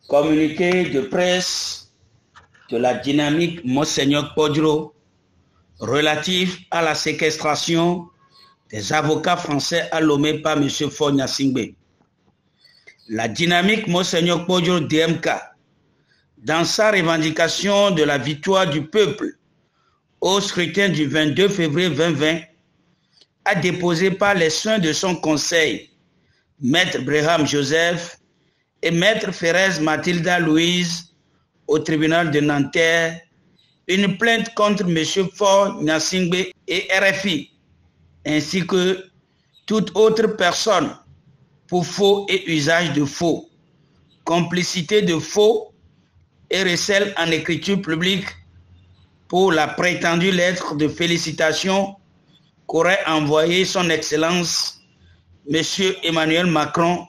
Communiqué de presse de la dynamique Monseigneur Kodjo relatif à la séquestration des avocats français à Lomé par M. Faure Gnassingbé. La dynamique Monseigneur Kodjo DMK, dans sa revendication de la victoire du peuple au scrutin du 22 février 2020, a déposé par les soins de son conseil, Maître Breham Joseph et Maître Ferrez Mathilda Louise, au tribunal de Nanterre, une plainte contre M. Faure Gnassingbé et RFI, ainsi que toute autre personne pour faux et usage de faux, complicité de faux et recel en écriture publique pour la prétendue lettre de félicitations qu'aurait envoyée son Excellence M. Emmanuel Macron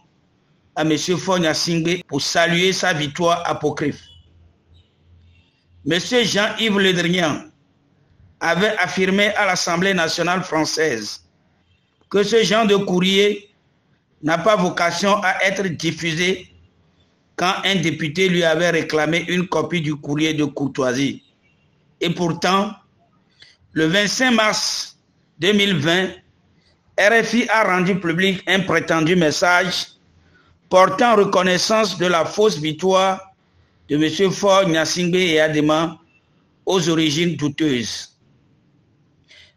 à M. Faure Gnassingbé pour saluer sa victoire apocryphe. M. Jean-Yves Le Drian avait affirmé à l'Assemblée nationale française que ce genre de courrier n'a pas vocation à être diffusé quand un député lui avait réclamé une copie du courrier de courtoisie. Et pourtant, le 25 mars 2020, RFI a rendu public un prétendu message portant reconnaissance de la fausse victoire de M. Faure Gnassingbé et Adema aux origines douteuses.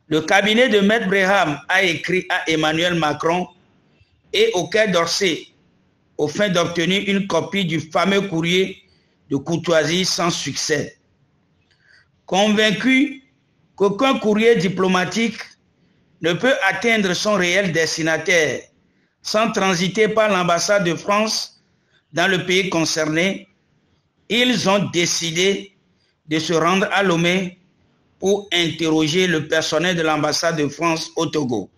Le cabinet de Maître Breham a écrit à Emmanuel Macron et au Quai d'Orsay au fin d'obtenir une copie du fameux courrier de courtoisie sans succès. Convaincu qu'aucun courrier diplomatique ne peut atteindre son réel destinataire sans transiter par l'ambassade de France dans le pays concerné, ils ont décidé de se rendre à Lomé pour interroger le personnel de l'ambassade de France au Togo.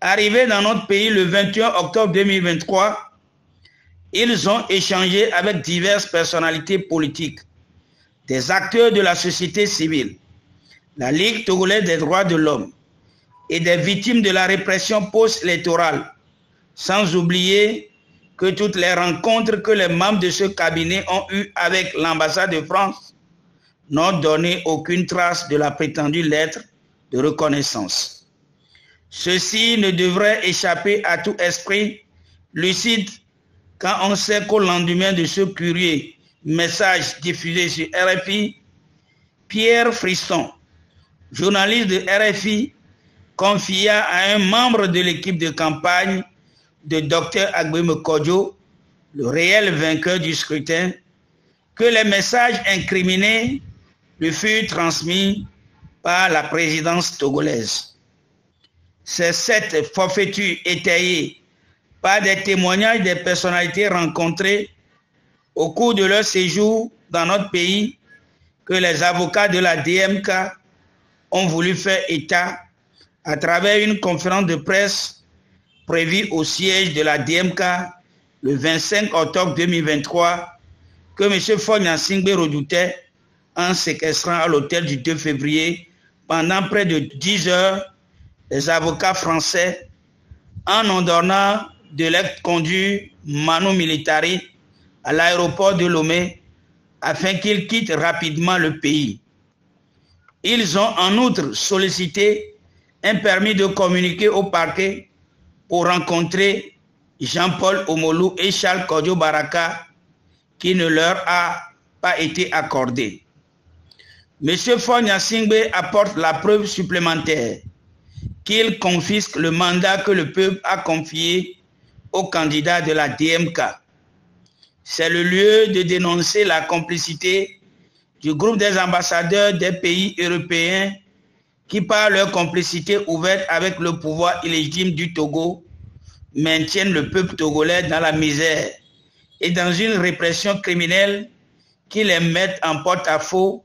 Arrivés dans notre pays le 21 octobre 2023, ils ont échangé avec diverses personnalités politiques, des acteurs de la société civile, la Ligue togolaise des droits de l'homme et des victimes de la répression post-électorale, sans oublier que toutes les rencontres que les membres de ce cabinet ont eues avec l'ambassade de France n'ont donné aucune trace de la prétendue lettre de reconnaissance. Ceci ne devrait échapper à tout esprit lucide quand on sait qu'au lendemain de ce curieux message diffusé sur RFI, Pierre Friston, journaliste de RFI, confia à un membre de l'équipe de campagne de Dr Agbem Kodjo, le réel vainqueur du scrutin, que les messages incriminés lui furent transmis par la présidence togolaise. C'est cette forfaiture étayée par des témoignages des personnalités rencontrées au cours de leur séjour dans notre pays que les avocats de la DMK ont voulu faire état à travers une conférence de presse prévue au siège de la DMK le 25 octobre 2023 que M. Faure Gnassingbé redoutait en séquestrant à l'hôtel du 2 février pendant près de 10 heures les avocats français en ordonnant de les conduire manu militari à l'aéroport de Lomé afin qu'ils quittent rapidement le pays. Ils ont en outre sollicité un permis de communiquer au parquet pour rencontrer Jean-Paul Omolou et Charles Kodjo Baraka qui ne leur a pas été accordé. M. Faure Gnassingbé apporte la preuve supplémentaire qu'il confisque le mandat que le peuple a confié au candidat de la DMK. C'est le lieu de dénoncer la complicité du groupe des ambassadeurs des pays européens qui, par leur complicité ouverte avec le pouvoir illégitime du Togo, maintiennent le peuple togolais dans la misère et dans une répression criminelle qui les met en porte-à-faux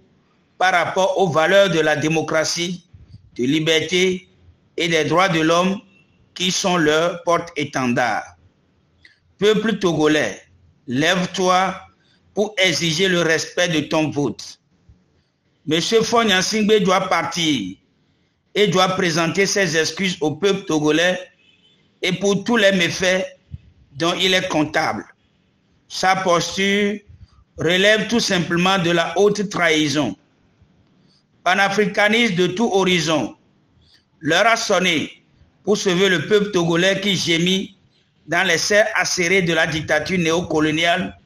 par rapport aux valeurs de la démocratie, de liberté et des droits de l'homme qui sont leurs porte-étendards. Peuple togolais, lève-toi pour exiger le respect de ton vote. M. Faure Gnassingbé doit partir et doit présenter ses excuses au peuple togolais et pour tous les méfaits dont il est comptable. Sa posture relève tout simplement de la haute trahison. Panafricaniste de tout horizon, l'heure a sonné pour sauver le peuple togolais qui gémit dans les serres acérées de la dictature néocoloniale,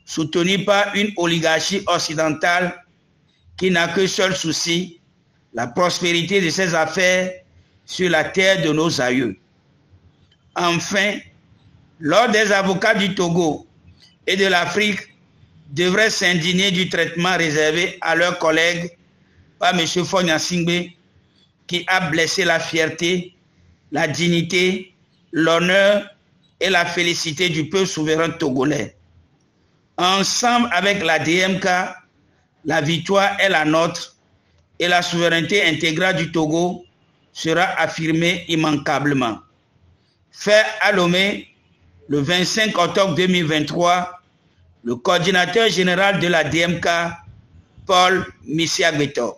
soutenue par une oligarchie occidentale qui n'a que seul souci, la prospérité de ses affaires sur la terre de nos aïeux. Enfin, l'ordre des avocats du Togo et de l'Afrique devrait s'indigner du traitement réservé à leurs collègues par M. Fogna Singbe, qui a blessé la fierté, la dignité, l'honneur et la félicité du peuple souverain togolais. Ensemble avec la DMK, la victoire est la nôtre et la souveraineté intégrale du Togo sera affirmée immanquablement. Fait à Lomé, le 25 octobre 2023, le coordinateur général de la DMK, Paul Missiagbeto.